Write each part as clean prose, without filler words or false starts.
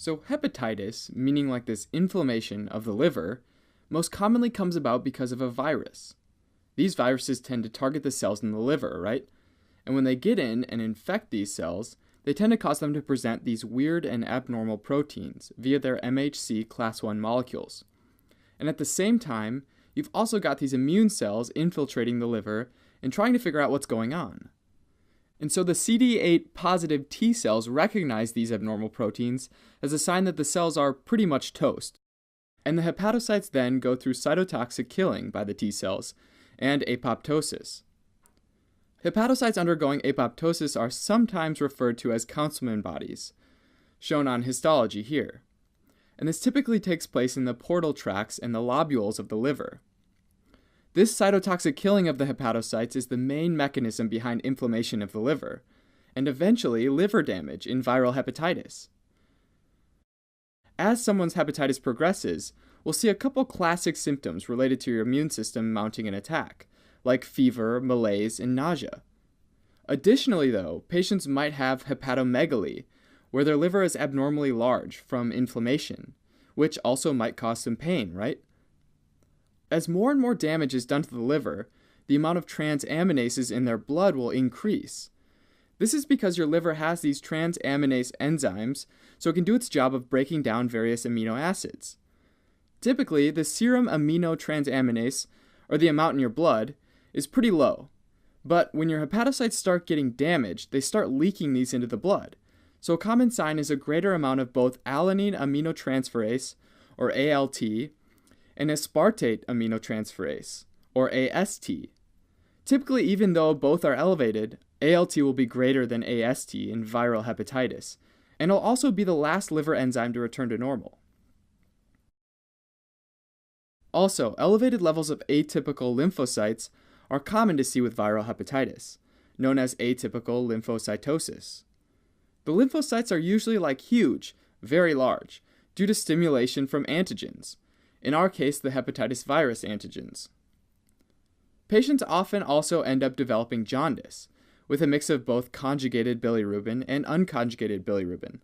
So hepatitis, meaning like this inflammation of the liver, most commonly comes about because of a virus. These viruses tend to target the cells in the liver, right? And when they get in and infect these cells, they tend to cause them to present these weird and abnormal proteins via their MHC class I molecules. And at the same time, you've also got these immune cells infiltrating the liver and trying to figure out what's going on. And so the CD8 positive T cells recognize these abnormal proteins as a sign that the cells are pretty much toast. And the hepatocytes then go through cytotoxic killing by the T cells and apoptosis. Hepatocytes undergoing apoptosis are sometimes referred to as Councilman bodies, shown on histology here. And this typically takes place in the portal tracts and the lobules of the liver. This cytotoxic killing of the hepatocytes is the main mechanism behind inflammation of the liver, and eventually liver damage in viral hepatitis. As someone's hepatitis progresses, we'll see a couple classic symptoms related to your immune system mounting an attack, like fever, malaise, and nausea. Additionally, though, patients might have hepatomegaly, where their liver is abnormally large from inflammation, which also might cause some pain, right? As more and more damage is done to the liver, the amount of transaminases in their blood will increase. This is because your liver has these transaminase enzymes, so it can do its job of breaking down various amino acids. Typically, the serum amino transaminase, or the amount in your blood, is pretty low. But when your hepatocytes start getting damaged, they start leaking these into the blood. So a common sign is a greater amount of both alanine aminotransferase, or ALT, and aspartate aminotransferase, or AST. Typically, even though both are elevated, ALT will be greater than AST in viral hepatitis, and it'll also be the last liver enzyme to return to normal. Also, elevated levels of atypical lymphocytes are common to see with viral hepatitis, known as atypical lymphocytosis. The lymphocytes are usually huge, very large, due to stimulation from antigens, in our case the hepatitis virus antigens. Patients often also end up developing jaundice, with a mix of both conjugated bilirubin and unconjugated bilirubin.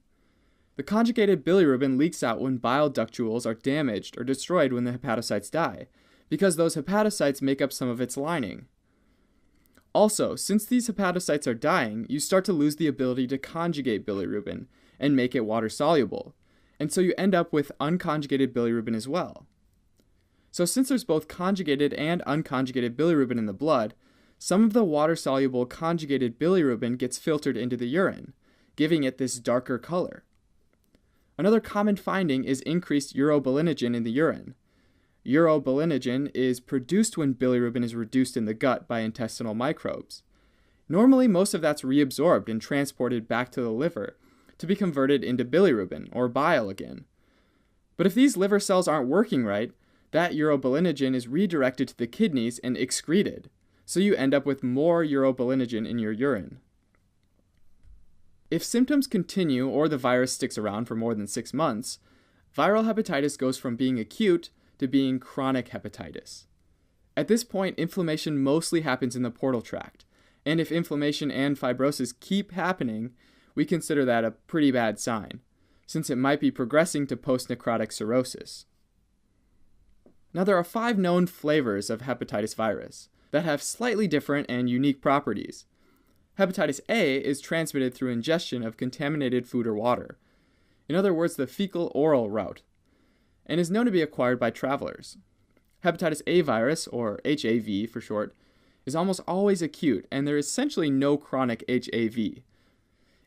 The conjugated bilirubin leaks out when bile ductules are damaged or destroyed when the hepatocytes die, because those hepatocytes make up some of its lining. Also, since these hepatocytes are dying, you start to lose the ability to conjugate bilirubin and make it water-soluble, and so you end up with unconjugated bilirubin as well. So since there's both conjugated and unconjugated bilirubin in the blood, some of the water-soluble conjugated bilirubin gets filtered into the urine, giving it this darker color. Another common finding is increased urobilinogen in the urine. Urobilinogen is produced when bilirubin is reduced in the gut by intestinal microbes. Normally, most of that's reabsorbed and transported back to the liver to be converted into bilirubin, or bile again. But if these liver cells aren't working right, that urobilinogen is redirected to the kidneys and excreted, so you end up with more urobilinogen in your urine. If symptoms continue or the virus sticks around for more than 6 months, viral hepatitis goes from being acute to being chronic hepatitis. At this point, inflammation mostly happens in the portal tract, and if inflammation and fibrosis keep happening, we consider that a pretty bad sign, since it might be progressing to post-necrotic cirrhosis. Now, there are 5 known flavors of hepatitis virus that have slightly different and unique properties. Hepatitis A is transmitted through ingestion of contaminated food or water, in other words, the fecal-oral route, and is known to be acquired by travelers. Hepatitis A virus, or HAV for short, is almost always acute, and there is essentially no chronic HAV.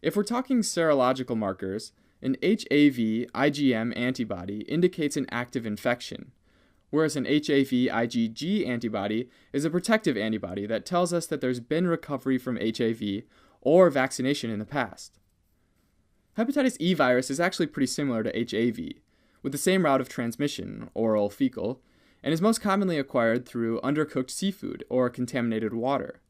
If we're talking serological markers, an HAV IgM antibody indicates an active infection, whereas an HAV IgG antibody is a protective antibody that tells us that there's been recovery from HAV or vaccination in the past. Hepatitis E virus is actually pretty similar to HAV, with the same route of transmission, oral fecal, and is most commonly acquired through undercooked seafood or contaminated water.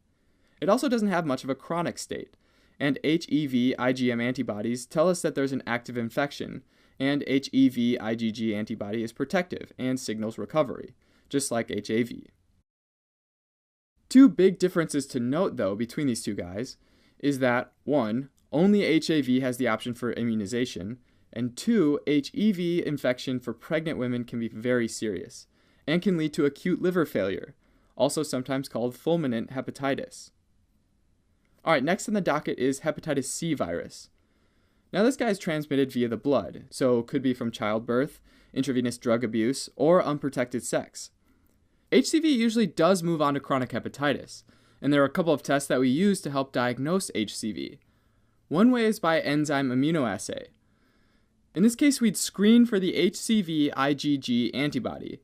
It also doesn't have much of a chronic state, and HEV IgM antibodies tell us that there's an active infection, and HEV IgG antibody is protective and signals recovery, just like HAV. 2 big differences to note, though, between these 2 guys is that, 1, only HAV has the option for immunization, And 2, HEV infection for pregnant women can be very serious and can lead to acute liver failure, also sometimes called fulminant hepatitis. Alright, next on the docket is hepatitis C virus. Now this guy is transmitted via the blood, so could be from childbirth, intravenous drug abuse, or unprotected sex. HCV usually does move on to chronic hepatitis, and there are a couple of tests that we use to help diagnose HCV. One way is by enzyme immunoassay. In this case, we'd screen for the HCV IgG antibody.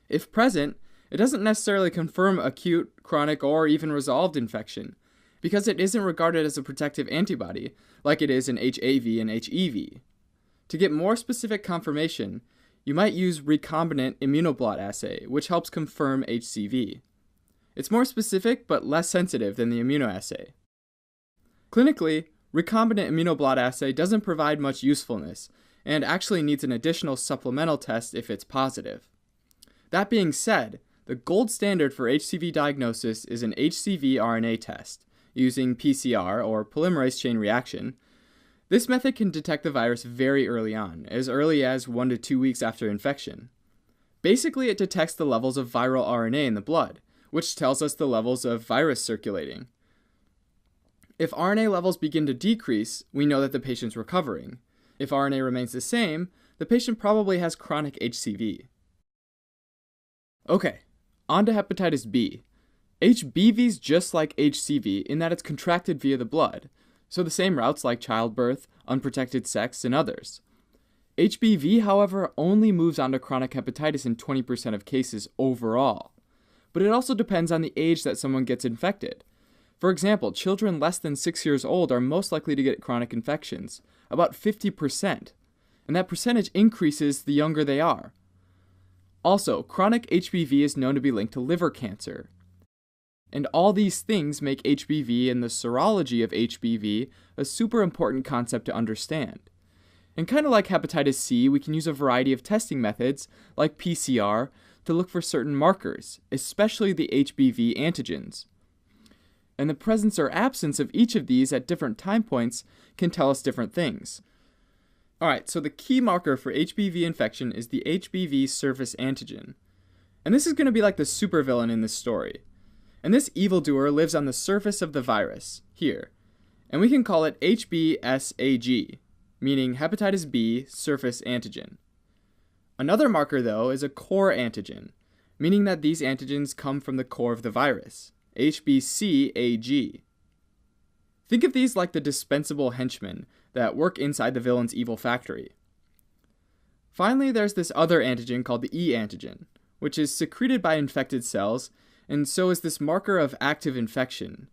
If present, it doesn't necessarily confirm acute, chronic, or even resolved infection, because it isn't regarded as a protective antibody, like it is in HAV and HEV. To get more specific confirmation, you might use recombinant immunoblot assay, which helps confirm HCV. It's more specific but less sensitive than the immunoassay. Clinically, recombinant immunoblot assay doesn't provide much usefulness, and actually needs an additional supplemental test if it's positive. That being said, the gold standard for HCV diagnosis is an HCV RNA test, using PCR, or polymerase chain reaction. This method can detect the virus very early on, as early as 1 to 2 weeks after infection. Basically, it detects the levels of viral RNA in the blood, which tells us the levels of virus circulating. If RNA levels begin to decrease, we know that the patient's recovering. If RNA remains the same, the patient probably has chronic HCV. Okay, on to hepatitis B. HBV is just like HCV in that it's contracted via the blood, so the same routes like childbirth, unprotected sex, and others. HBV, however, only moves on to chronic hepatitis in 20% of cases overall, but it also depends on the age that someone gets infected. For example, children less than 6 years old are most likely to get chronic infections, about 50%, and that percentage increases the younger they are. Also, chronic HBV is known to be linked to liver cancer. And all these things make HBV and the serology of HBV a super important concept to understand. And kind of like hepatitis C, we can use a variety of testing methods, like PCR, to look for certain markers, especially the HBV antigens. And the presence or absence of each of these at different time points can tell us different things. Alright, so the key marker for HBV infection is the HBV surface antigen. And this is going to be like the supervillain in this story. And this evildoer lives on the surface of the virus, here. And we can call it HBsAg, meaning hepatitis B surface antigen. Another marker, though, is a core antigen, meaning that these antigens come from the core of the virus, HBcAg. Think of these like the dispensable henchmen that work inside the villain's evil factory. Finally, there's this other antigen called the E antigen, which is secreted by infected cells, and so is this marker of active infection.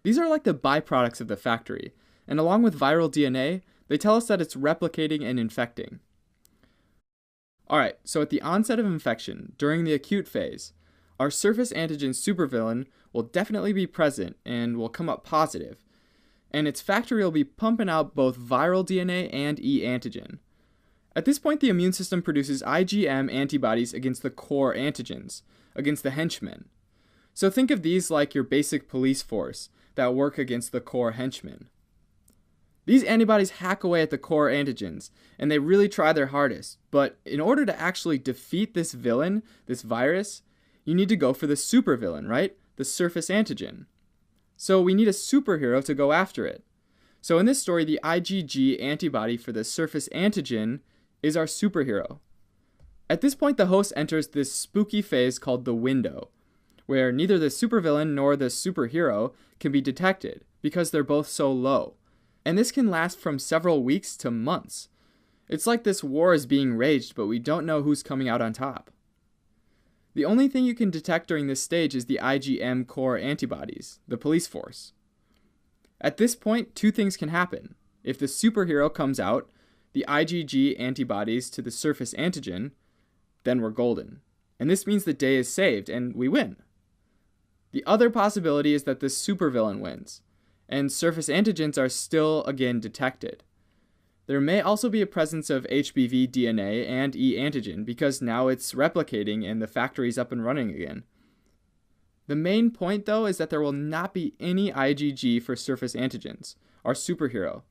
These are like the byproducts of the factory, and along with viral DNA, they tell us that it's replicating and infecting. Alright, so at the onset of infection, during the acute phase, our surface antigen supervillain will definitely be present and will come up positive, and its factory will be pumping out both viral DNA and E antigen. At this point, the immune system produces IgM antibodies against the core antigens, against the henchmen. So think of these like your basic police force that work against the core henchmen. These antibodies hack away at the core antigens, and they really try their hardest, but in order to actually defeat this villain, this virus, you need to go for the supervillain, right? The surface antigen. So we need a superhero to go after it. So in this story, the IgG antibody for the surface antigen is our superhero. At this point, the host enters this spooky phase called the window, where neither the supervillain nor the superhero can be detected because they're both so low. And this can last from several weeks to months. It's like this war is being waged, but we don't know who's coming out on top. The only thing you can detect during this stage is the IgM core antibodies, the police force. At this point, two things can happen. If the superhero comes out, the IgG antibodies to the surface antigen, then we're golden. And this means the day is saved, and we win. The other possibility is that the supervillain wins, and surface antigens are still again detected. There may also be a presence of HBV DNA and E antigen because now it's replicating and the factory's up and running again. The main point, though, is that there will not be any IgG for surface antigens, our superhero.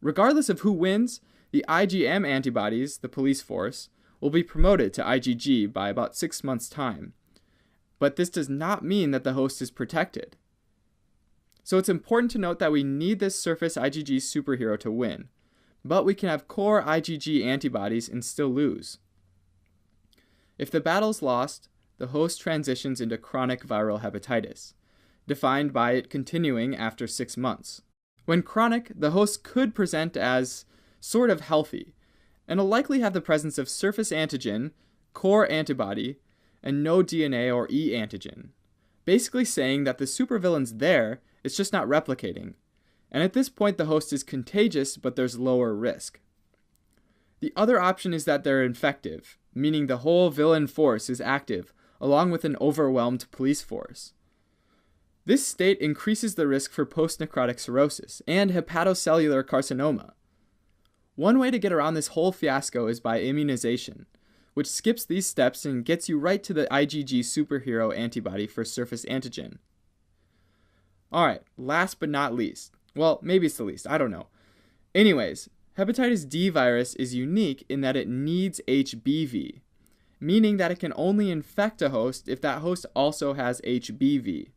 Regardless of who wins, the IgM antibodies, the police force, will be promoted to IgG by about 6 months' time. But this does not mean that the host is protected. So it's important to note that we need this surface IgG superhero to win, but we can have core IgG antibodies and still lose. If the battle's lost, the host transitions into chronic viral hepatitis, defined by it continuing after 6 months. When chronic, the host could present as sort of healthy, and will likely have the presence of surface antigen, core antibody, and no DNA or E antigen, basically saying that the supervillain's there, it's just not replicating, and at this point the host is contagious but there's lower risk. The other option is that they're infective, meaning the whole villain force is active, along with an overwhelmed police force. This state increases the risk for post-necrotic cirrhosis and hepatocellular carcinoma. One way to get around this whole fiasco is by immunization, which skips these steps and gets you right to the IgG superhero antibody for surface antigen. Alright, last but not least. Well, maybe it's the least, I don't know. Anyways, hepatitis D virus is unique in that it needs HBV, meaning that it can only infect a host if that host also has HBV.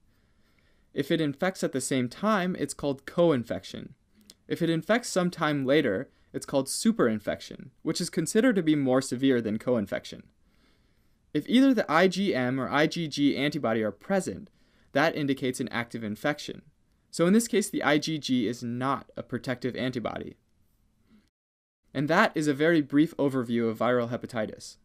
If it infects at the same time, it's called co-infection. If it infects sometime later, it's called superinfection, which is considered to be more severe than co-infection. If either the IgM or IgG antibody are present, that indicates an active infection. So in this case, the IgG is not a protective antibody. And that is a very brief overview of viral hepatitis.